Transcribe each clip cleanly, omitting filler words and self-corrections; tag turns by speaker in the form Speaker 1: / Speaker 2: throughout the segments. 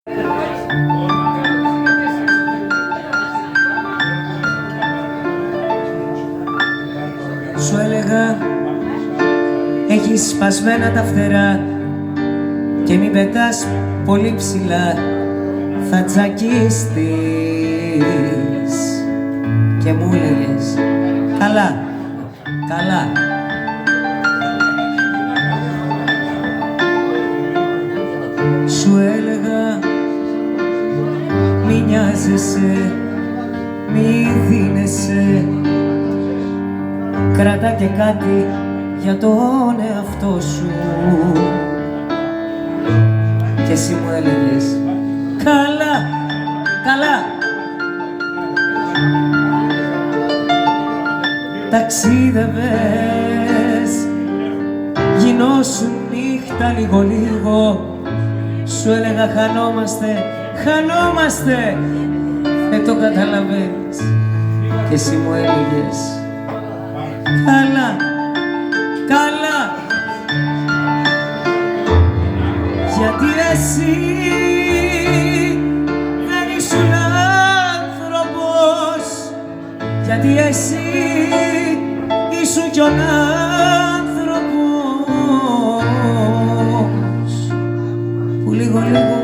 Speaker 1: Σου έλεγα έχεις σπασμένα τα φτερά και μην πετάς πολύ ψηλά, θα τσακίστεις. Και μου έλεγες καλά, καλά. Σου έλεγα μη νοιάζεσαι, μη δίνεσαι, κράτα και κάτι για τον εαυτό σου. Και εσύ μου έλεγες καλά, καλά. Ταξίδευες, γινώσουν νύχτα λίγο λίγο. Σου έλεγα χανόμαστε, χανόμαστε, δεν το καταλαβαίνεις. Και εσύ μου έλεγες καλά, καλά. Γιατί εσύ δεν ήσουν άνθρωπος, γιατί εσύ ήσουν κι ο άνθρωπος που λίγο λίγο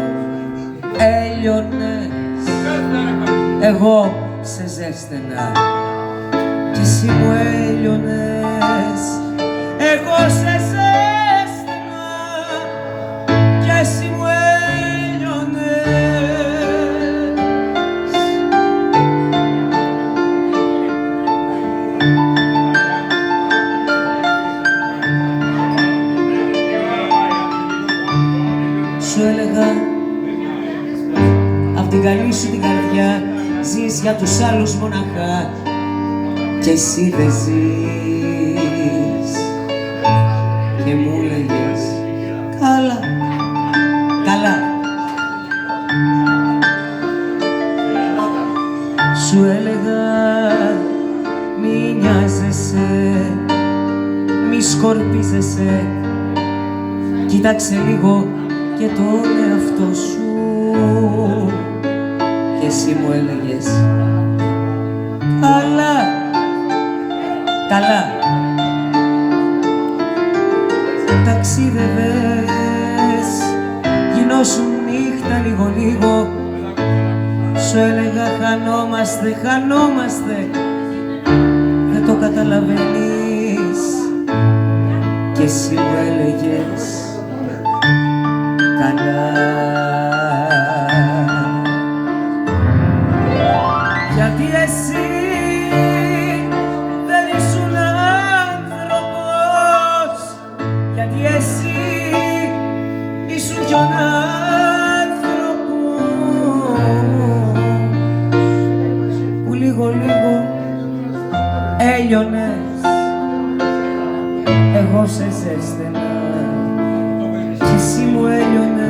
Speaker 1: έλειωνες, εγώ σε ζέστηνα κι εσύ μου έλειωνες, εγώ σε ζέστηνα κι εσύ μου έλειωνες. Σου έλεγα απ' την καλή σου την καρδιά ζεις για τους άλλους μοναχά κι εσύ δεν ζεις. Και μου λέγες καλά, καλά. Σου έλεγα μη νοιάζεσαι, μη σκορπίζεσαι, κοίταξε λίγο και τον εαυτό σου. Και εσύ μου έλεγες καλά, καλά. Ταξίδευες, γινώσουν νύχτα λίγο λίγο. Σου έλεγα χανόμαστε, χανόμαστε, δεν το καταλαβαίνεις. Και εσύ μου έλεγες καλά. Γιατί εσύ δεν ήσουν άνθρωπος, γιατί εσύ ήσουν κι ο άνθρωπος που λίγο λίγο έλειωνες, εγώ σε ζέστηνα κι εσύ μου έλειωνες.